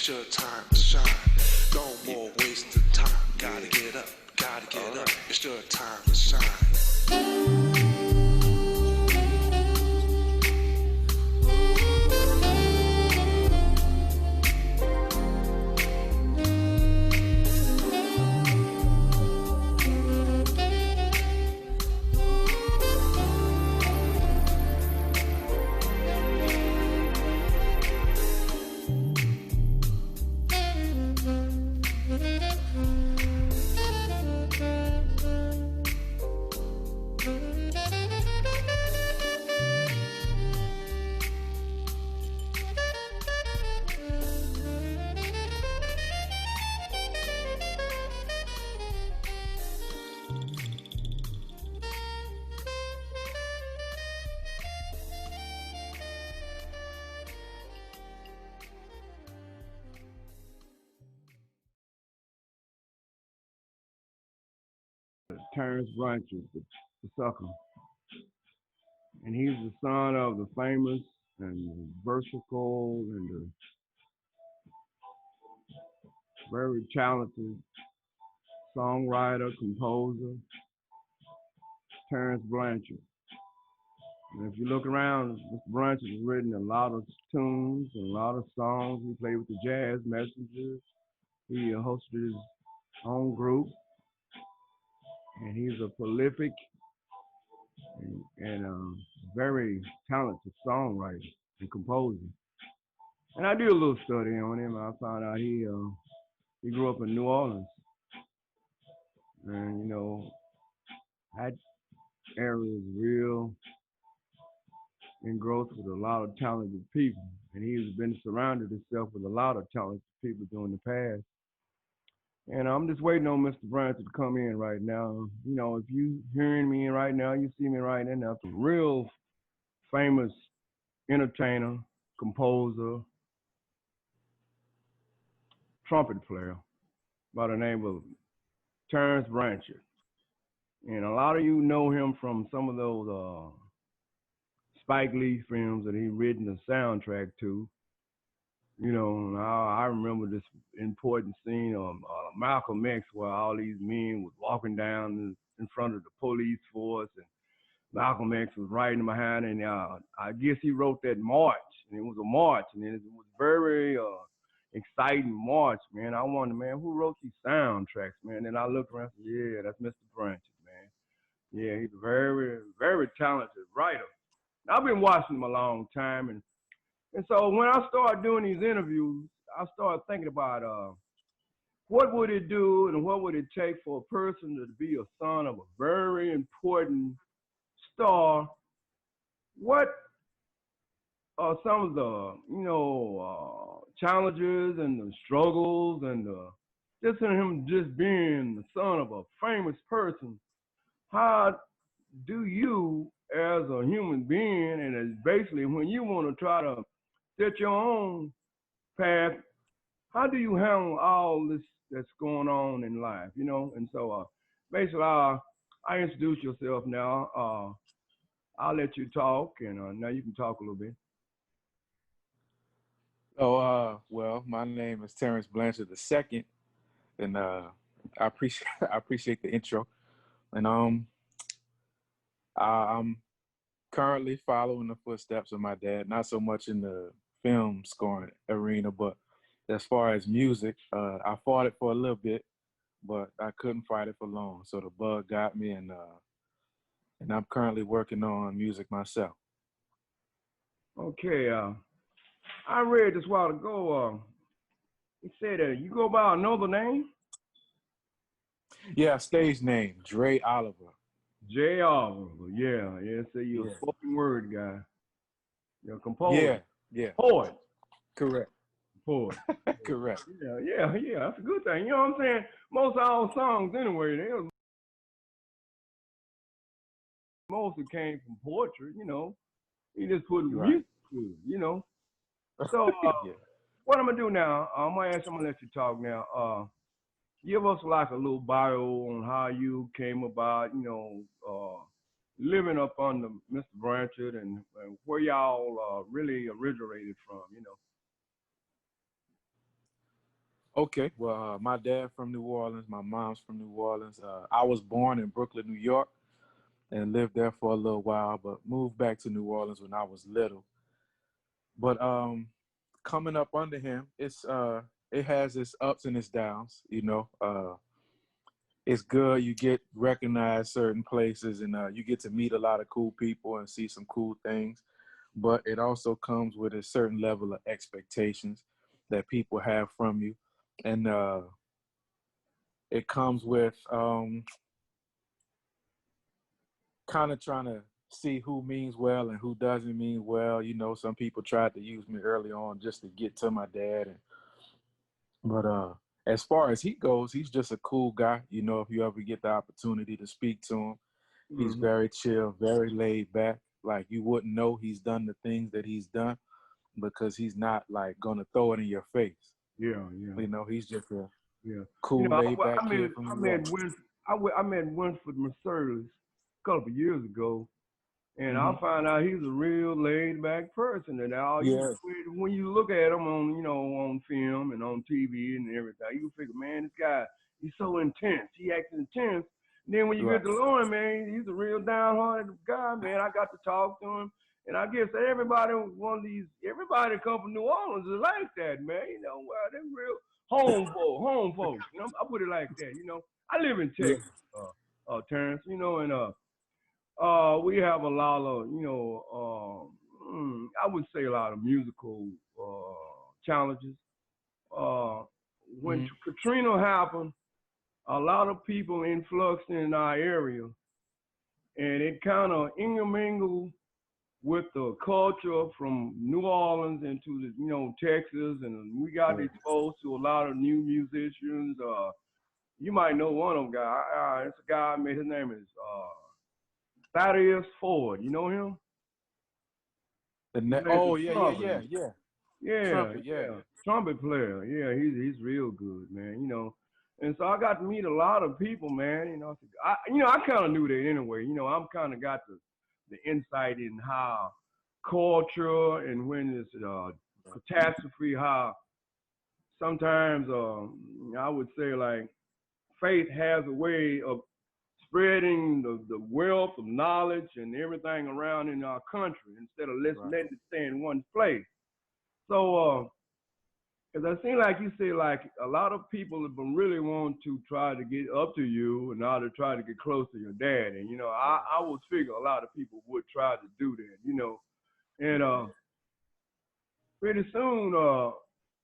it's your time to shine. No more wasting time. Gotta get up, it's your time to shine. Terence Blanchard, the sucker. And he's the son of the famous and versatile and the very talented songwriter, composer, Terence Blanchard. And if you look around, Mr. Blanchard has written a lot of tunes and a lot of songs. He played with the Jazz Messengers. He hosted his own group. And he's a prolific and very talented songwriter and composer. And I did a little study on him. I found out he grew up in New Orleans, and you know that area is real engrossed with a lot of talented people, and he's been surrounded himself with a lot of talented people during the past. And I'm just waiting on Mr. Blanchard to come in right now. You know, if you hearing me right now, you see me right now. A real famous entertainer, composer, trumpet player by the name of Terence Blanchard. And a lot of you know him from some of those Spike Lee films that he written the soundtrack to. You know, I remember this important scene of Malcolm X where all these men was walking down in front of the police force, and Malcolm X was riding behind, and I guess he wrote that march, and it was a march, and it was very exciting march, man. I wondered, man, who wrote these soundtracks, man? And I looked around and said, yeah, that's Mr. Blanchard, man. Yeah, he's a very, very talented writer. I've been watching him a long time, and so when I started doing these interviews, I started thinking about what would it do and what would it take for a person to be a son of a very important star. What are some of the, challenges and the struggles and just in him just being the son of a famous person? How do you, as a human being, and as basically when you want to try to set your own path, how do you handle all this that's going on in life, you know? And so basically, I introduce yourself now. I'll let you talk, and now you can talk a little bit. Oh, well, my name is Terence Blanchard II, and I appreciate the intro. And I'm currently following the footsteps of my dad, not so much in the film scoring arena, but as far as music, I fought it for a little bit, but I couldn't fight it for long. So the bug got me, and I'm currently working on music myself. Okay, I read this a while ago. It said that you go by another name? Yeah, stage name, JRei Oliver. J. Oliver, yeah. So you're a spoken word guy. You're a composer. Yeah. Poet. Correct. Poet. Correct. Yeah. That's a good thing. You know what I'm saying? Most of our songs, anyway, mostly came from poetry. You know, he just put music to it. You know. So what I'm gonna do now? I'm gonna let you talk now. Give us like a little bio on how you came about, living up under Mr. Blanchard and where y'all really originated from, you know. Okay, well, my dad from New Orleans, my mom's from New Orleans. I was born in Brooklyn, New York, and lived there for a little while, but moved back to New Orleans when I was little. But coming up under him, it has its ups and its downs. It's good. You get recognized certain places, and you get to meet a lot of cool people and see some cool things. But it also comes with a certain level of expectations that people have from you, and it comes with kind of trying to see who means well and who doesn't mean well. Some people tried to use me early on just to get to my dad, but as far as he goes, he's just a cool guy. If you ever get the opportunity to speak to him, he's Mm-hmm. very chill, very laid back. Like you wouldn't know he's done the things that he's done because he's not like gonna throw it in your face. Yeah, yeah, He's just a yeah. You cool, know, laid back I met kid from I New York. met I met Winford Mercedes a couple of years ago, and I Hmm. found out he's a real laid back person. And all you Yeah, when you look at him on on film and on TV and everything, you figure, man, this guy he's so intense. He acts intense. And then when you right, get to know him, man, he's a real downhearted guy, man. I got to talk to him. And I guess everybody that come from New Orleans is like that, man. Well, they're real home folks. I put it like that. I live in yeah, Texas, Terrence. And we have a lot of, I would say a lot of musical challenges. Uh, when hmm, Katrina happened, a lot of people influxed in our area, and it kind of intermingled with the culture from New Orleans into Texas, and we got yeah. exposed to a lot of new musicians. You might know one of them guys. It's a guy I met. His name is Thaddeus Ford. You know him? He plays the Oh yeah, yeah, trumpet. yeah, yeah. Yeah, Trumpet, yeah, yeah. Trumpet player. Yeah, he's real good, man. And so I got to meet a lot of people, man. I kind of knew that anyway. I'm kind of got the insight in how culture and when it's catastrophe, how sometimes I would say like faith has a way of spreading the wealth of knowledge and everything around in our country instead of right, letting it stay in one place. So, because I seem like you say, like a lot of people have been really want to try to get up to you and now to try to get close to your dad. And right, I would figure a lot of people would try to do that. And yeah. pretty soon,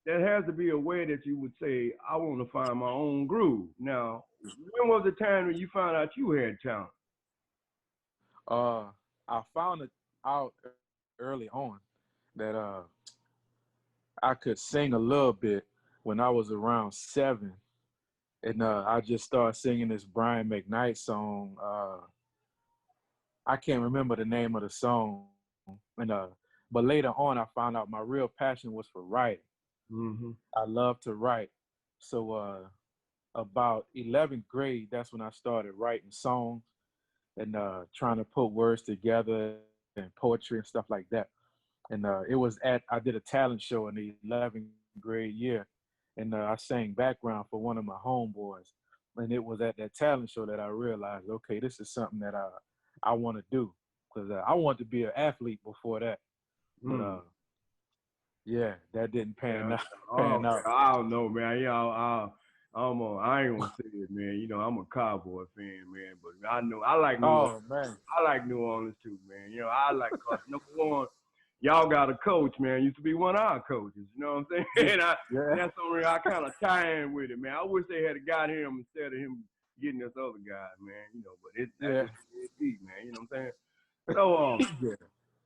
there has to be a way that you would say, I want to find my own groove. Now, when was the time when you found out you had talent? Uh, I found it out early on that I could sing a little bit when I was around 7, and I just started singing this Brian McKnight song. I can't remember the name of the song, and but later on I found out my real passion was for writing. Mm-hmm. I love to write, so about 11th grade, that's when I started writing songs and trying to put words together and poetry and stuff like that. And I did a talent show in the 11th grade year, and I sang background for one of my homeboys. And it was at that talent show that I realized, okay, this is something that I want to do, because I wanted to be an athlete before that. But Mm. yeah, that didn't pan Yeah. out. Oh, Pan okay. out. I don't know, man. I ain't gonna say it, man. I'm a Cowboy fan, man. But I know I like New Orleans. Oh man, I like New Orleans too, man. I like cause number one, y'all got a coach, man. Used to be one of our coaches. You know what I'm saying? yeah, And yeah, that's the reason I kind of tie in with it, man. I wish they had got him instead of him getting this other guy, man. But that's yeah, just it be, man. You know what I'm saying? So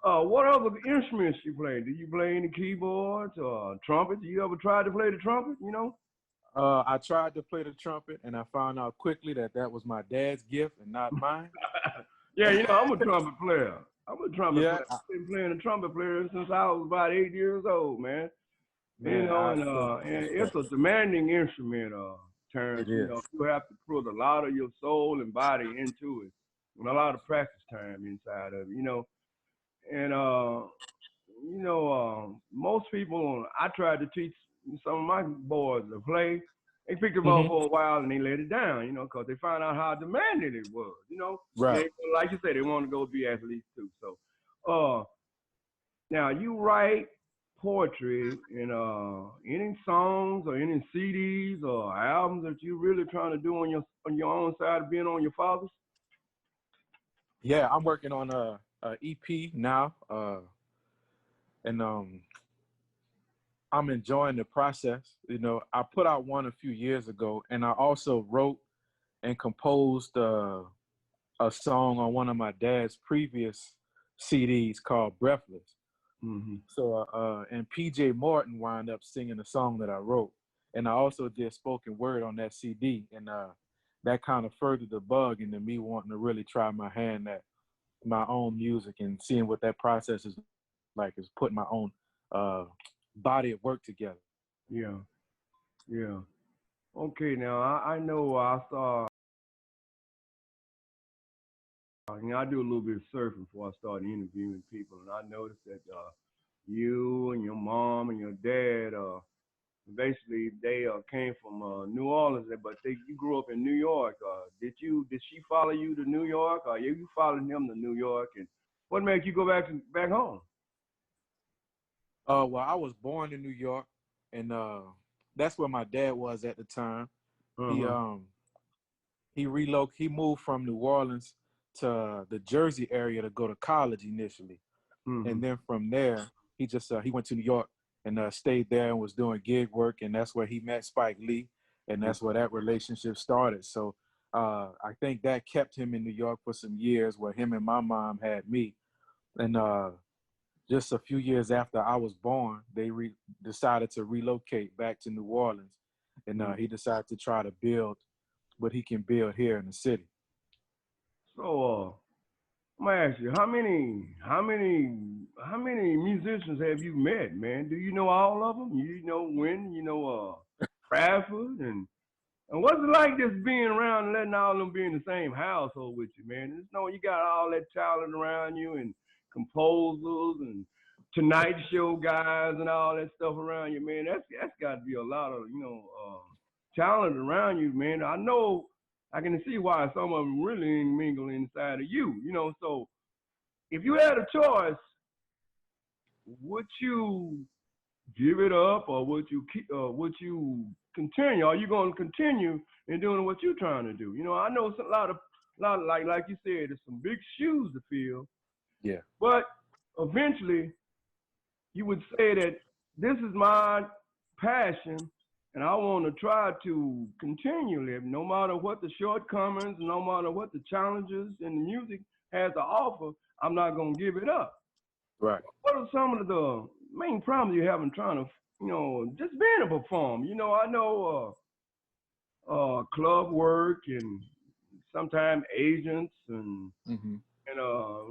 yeah. what other instruments you play? Do you play any keyboards or trumpet? Do you ever try to play the trumpet? I tried to play the trumpet, and I found out quickly that that was my dad's gift and not mine. Yeah, I'm a trumpet player. I'm a trumpet Yeah, player. I've been playing the trumpet player since I was about 8 years old, man. man, I so And it's respect. a demanding instrument, Terrence. It is. You have to put a lot of your soul and body into it, and a lot of practice time inside of it. And most people I tried to teach some of my boys to play. They picked them up Hmm. for a while and they let it down, you know, because they found out how demanded it was, you know. Right. They, like you said, they want to go be athletes too. So, now you write poetry in any songs or any CDs or albums that you really trying to do on your own side of being on your father's? Yeah, I'm working on a EP now, and I'm enjoying the process. You know, I put out one a few years ago, and I also wrote and composed a song on one of my dad's previous CDs called Breathless. Mm-hmm. So, and PJ Morton wound up singing the song that I wrote. And I also did spoken word on that CD. And that kind of furthered the bug into me wanting to really try my hand at my own music and seeing what that process is like, is putting my own body of work together. Yeah, yeah. Okay, now I know I saw. You know, I do a little bit of surfing before I start interviewing people, and I noticed that you and your mom and your dad, basically they came from New Orleans, but you grew up in New York. Did she follow you to New York, or you followed him to New York? And what made you go back home? Well, I was born in New York, and that's where my dad was at the time. Uh He huh. he moved from New Orleans to the Jersey area to go to college initially, and Mhm. then from there he went to New York and stayed there and was doing gig work, and that's where he met Spike Lee, and that's where that relationship started. So I think that kept him in New York for some years, where him and my mom had me, and just a few years after I was born, they decided to relocate back to New Orleans, and Mhm. he decided to try to build what he can build here in the city. So, I'm gonna ask you, how many musicians have you met, man? Do you know all of them? You know when? You know Bradford and what's it like just being around and letting all of them be in the same household with you, man? Just know you got all that talent around you and composers and Tonight Show guys and all that stuff around you, man. That's got to be a lot of talent around you, man. I know I can see why some of them really mingle inside of you, you know. So if you had a choice, would you give it up or would you keep? Would you continue? Are you going to continue in doing what you're trying to do? You know, I know it's a lot of like you said, there's some big shoes to fill, Yeah. but eventually you would say that this is my passion and I want to try to continue living no matter what the shortcomings, no matter what the challenges in the music has to offer, I'm not going to give it up. Right. What are some of the main problems you have in trying to, just being a performer? You know, I know club work and sometimes agents Hmm. and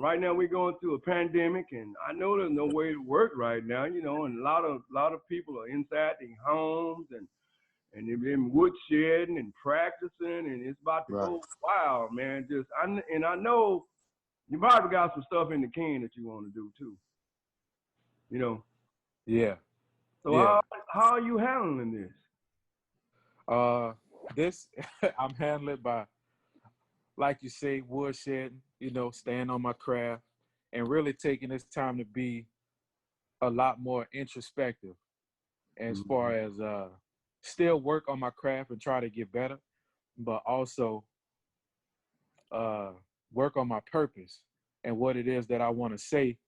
right now we're going through a pandemic and I know there's no way to work right now, you know, and a lot of people are inside their homes and they've been woodshedding and practicing and it's about to Right. go wild, man. And I know you probably got some stuff in the can that you want to do too, you know. Yeah. So Yeah. how are you handling this? Uh, this I'm handling by, like you say, woodshedding. You know, staying on my craft and really taking this time to be a lot more introspective as Mm-hmm. far as still work on my craft and try to get better, but also uh, work on my purpose and what it is that I want to say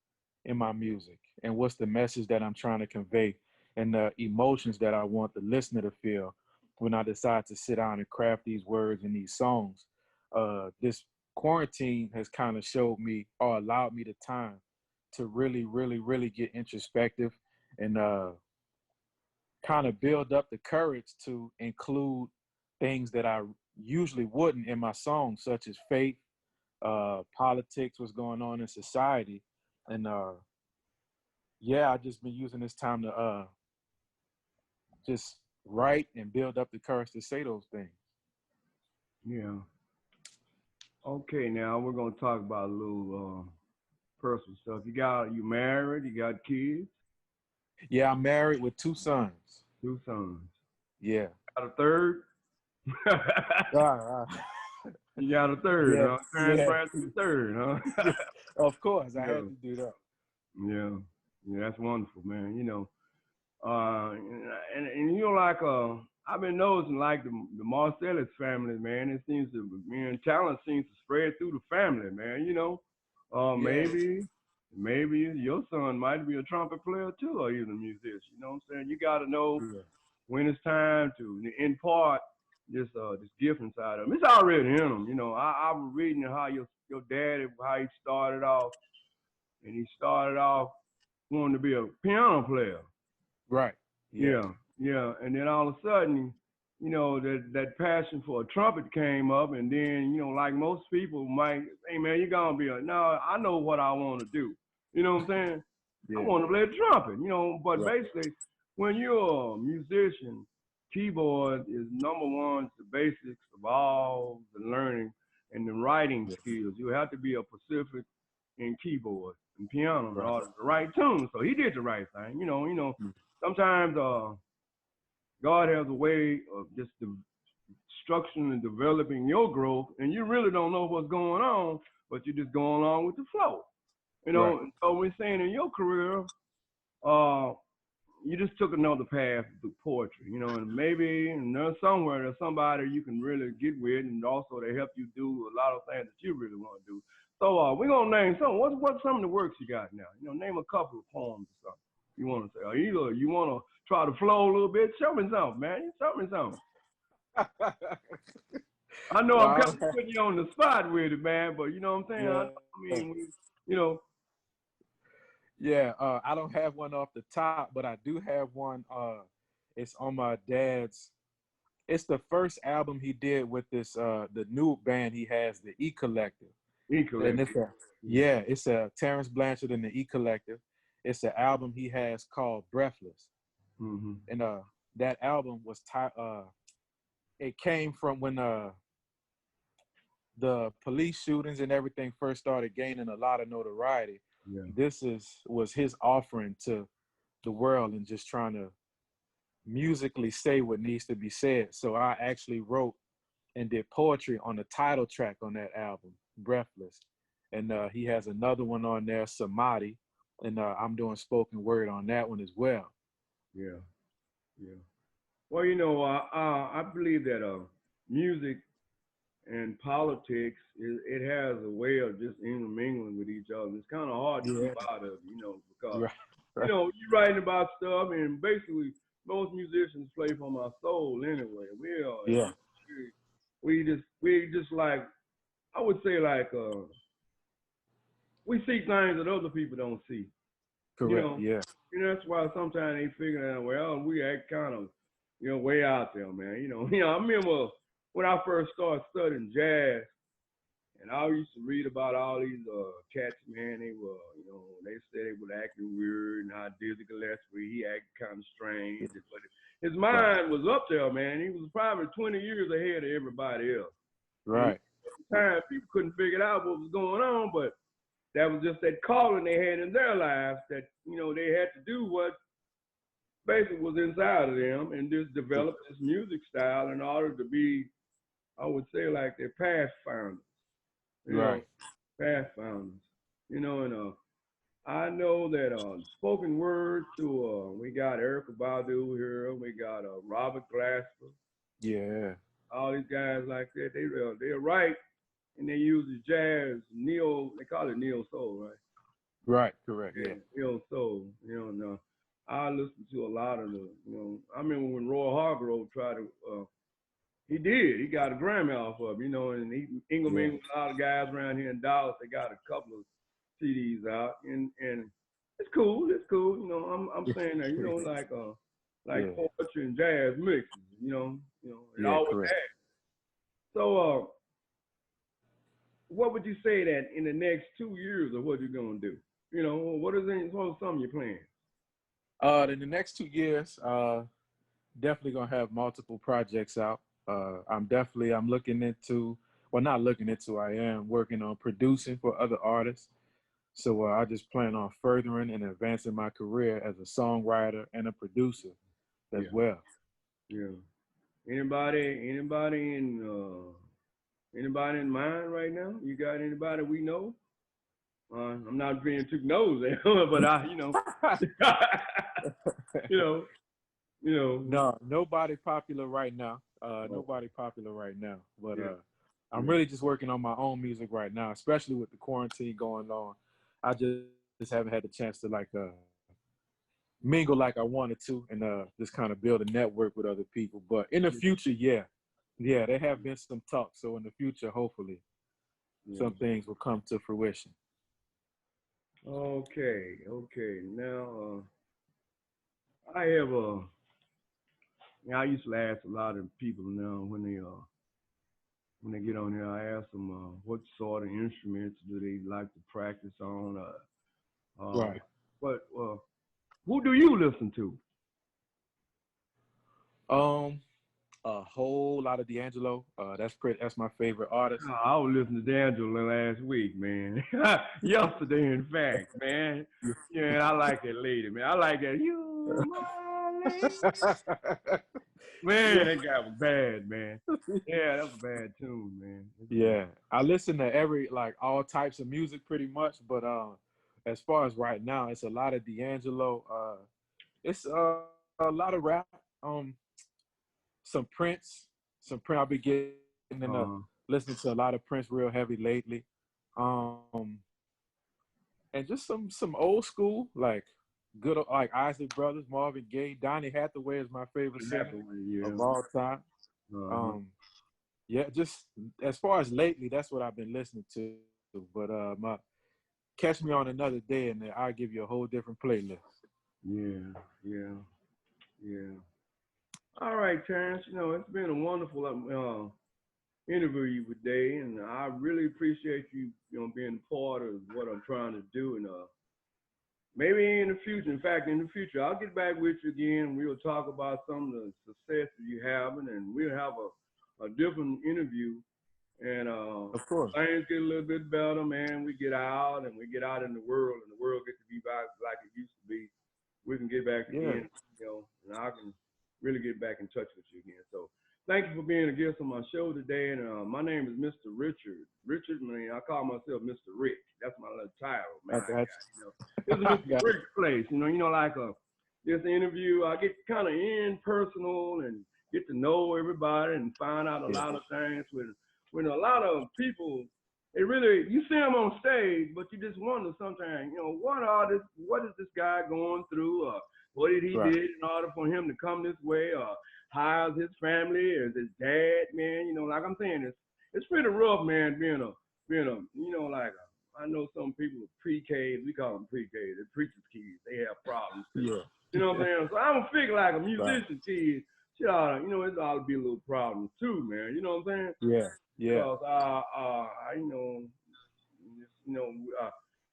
in my music and what's the message that I'm trying to convey and the emotions that I want the listener to feel when I decide to sit down and craft these words and these songs. This quarantine has kind of showed me or allowed me the time to really, really, really get introspective and kind of build up the courage to include things that I usually wouldn't in my songs, such as faith, politics, what's going on in society, and yeah, I just been using this time to just write and build up the courage to say those things. Yeah. Okay, now we're gonna talk about a little personal stuff. You married? You got kids? Yeah, I'm married with two sons. 2 sons. Yeah. Got a third? Uh, You got a third, yeah, huh? Terence yeah, Blanchard III, huh? yeah. Of course, I Yeah, had to do that. yeah, yeah. That's wonderful, man. And you know, like I've been noticing, like the Marcellus family, man. It seems to, man, talent seems to spread through the family, man. Yeah, Maybe your son might be a trumpet player too, or even a musician. You know what I'm saying? You got to know yeah, when it's time to impart this gift inside of him. It's already in him. I was reading how your daddy, how he started off, and he started off wanting to be a piano player. right. Yeah, Yeah, yeah. And then all of a sudden, that passion for a trumpet came up, and then, like most people might, hey man, you're gonna be no, I know what I want to do. You know what I'm saying? I yeah, want to play the trumpet, but right, basically when you're a musician, keyboard is number one, it's the basics of all the learning and the writing yeah, skills. You have to be a Pacific in keyboard and piano in right. order to write tunes. So he did the right thing. Mm. Sometimes God has a way of just structuring and developing your growth, and you really don't know what's going on, but you're just going along with the flow. Right, And so we're saying in your career, uh, you just took another path through poetry, and maybe there's somewhere there's somebody you can really get with, and also they help you do a lot of things that you really want to do. So we're gonna name some. What's some of the works you got now? Name a couple of poems or something you want to say. Or either you want to try to flow a little bit. Show me something, man. Show me something. I know I'm well, kind of putting you on the spot with it, man, but you know what I'm saying? yeah, I mean, you know, yeah. I don't have one off the top, but I do have one. It's on my dad's. It's the first album he did with this the new band he has, the E Collective. E And Collective. it's a yeah, it's a Terence Blanchard and the E Collective. It's an album he has called Breathless. Mm-hmm. And that album was it came from when the police shootings and everything first started gaining a lot of notoriety. Yeah. This was his offering to the world and just trying to musically say what needs to be said. So I actually wrote and did poetry on the title track on that album, Breathless. And he has another one on there, Samadhi, and I'm doing spoken word on that one as well. Yeah. Yeah. Well, I believe that music and politics, it has a way of just intermingling with each other. It's kind of hard to keep out of, because, Right. Right. you're writing about stuff, and basically most musicians play from our soul anyway. Yeah. We just like, I would say like, we see things that other people don't see, Correct. Yeah. and that's why sometimes they figure out, well, we act kind of, way out there, man. I remember when I first started studying jazz, and I used to read about all these cats, man. They were, they said they were acting weird, and how Dizzy Gillespie, he acted kind of strange, but his mind was up there, man. He was probably 20 years ahead of everybody else. Right. At the time, people couldn't figure out what was going on, but that was just that calling they had in their lives, that they had to do what basically was inside of them, and just develop this music style in order to be, I would say, like their past founders, Right. past founders, and I know that spoken word to we got Erica Badu here, we got Robert Glasper, Yeah. all these guys like that. They're right, and they use the jazz neo. They call it neo soul, right? Right. Correct. Yeah, Yeah. neo soul. No, I listened to a lot of the. I remember when Roy Hargrove tried to. He did. He got a Grammy off of, and he Engelman with a lot of guys around here in Dallas. They got a couple of CDs out, and it's cool. It's cool. I'm saying that, like poetry and jazz mixes. It always correct. has. So, what would you say that in the next 2 years of what you're gonna do? What are some of your plans? In the next 2 years, definitely gonna have multiple projects out. I'm looking into, well, not looking into, I am working on producing for other artists. So I just plan on furthering and advancing my career as a songwriter and a producer. as well. Yeah. Anybody in mind right now? You got anybody we know? I'm not being too nosy, but you know. No, nobody popular right now. Nobody popular right now. But I'm really just working on my own music right now, especially with the quarantine going on. I just haven't had the chance to like mingle like I wanted to, and just kind of build a network with other people. But in the future, yeah, there have been some talks. So in the future, hopefully, some things will come to fruition. Okay. Now, I have I used to ask a lot of people now when they get on here. I ask them what sort of instruments do they like to practice on. Right. But who do you listen to? A whole lot of D'Angelo. That's my favorite artist. I was listening to D'Angelo last week, man. Yesterday, in fact, man. Yeah, I like that lady, man. I like that. You, my lady. Man, that guy was bad, man. Yeah, that was a bad tune, man. Yeah, I listen to all types of music pretty much, but as far as right now, it's a lot of D'Angelo. It's a lot of rap. Some Prince. I'll be getting into listening to a lot of Prince real heavy lately. And just some old school, like good, like Isaac Brothers, Marvin Gaye, Donny Hathaway is my favorite singer of all time. Yeah, just as far as lately, that's what I've been listening to. But catch me on another day, and then I'll give you a whole different playlist. Yeah. All right, Terence. It's been a wonderful interview today, and I really appreciate you, being part of what I'm trying to do. And maybe in the future, I'll get back with you again. We'll talk about some of the success that you're having, and we'll have a different interview. And of course, things get a little bit better, man. We get out in the world, and the world gets to be back like it used to be. We can get back again, and I can really get back in touch with you again. So thank you for being a guest on my show today. And my name is Mr. Richard. I call myself Mr. Rick. That's my little title, man. This is Mr. Rick's place. Like this interview, I get kind of personal and get to know everybody and find out a lot of things when a lot of people. You see them on stage, but you just wonder sometimes, what is this guy going through? What did he did in order for him to come this way? How's his family? Is his dad, man? Like I'm saying, it's pretty rough, man, being I know some people are pre-Ks, we call them pre-Ks, they're preacher's kids, they have problems too. Yeah. You know what I'm saying? So I don't figure like a musician kid, it ought to be a little problem too, man. You know what I'm saying? Yeah. Because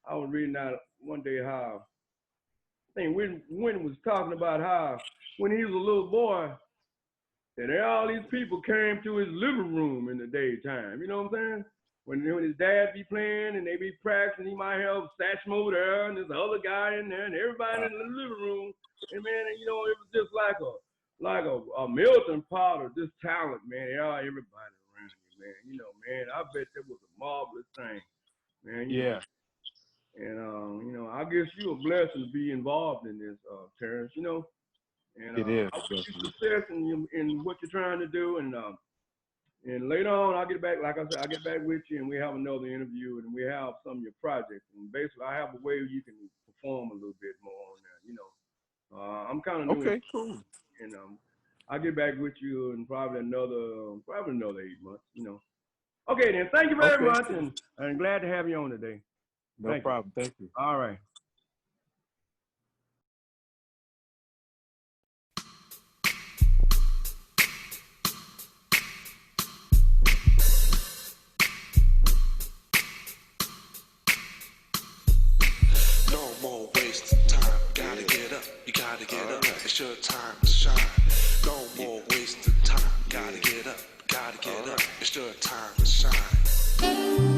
I was reading out one day how I think Wynn was talking about how when he was a little boy, that all these people came to his living room in the daytime. You know what I'm saying? When his dad be playing and they be practicing, he might have Satchmo there and there's the other guy in there and everybody in the living room. And man, it was just like a melting pot of this talent, man. Everybody around you, man. Man, I bet that was a marvelous thing, man. Yeah. And I guess you a blessing to be involved in this, Terence. And it is. I wish you success in what you're trying to do. And later on, I'll get back. Like I said, I'll get back with you, and we have another interview, and we have some of your projects. And basically, I have a way you can perform a little bit more on that. I'm kind of new. Okay, cool. And I'll get back with you in probably another 8 months. Okay, then. Thank you very much, and I'm glad to have you on today. No problem. Thank you. All right. No more wasting time. Gotta get up. You gotta get up. It's your time to shine. No more wasting time. Gotta get up. Gotta get up. It's your time to shine.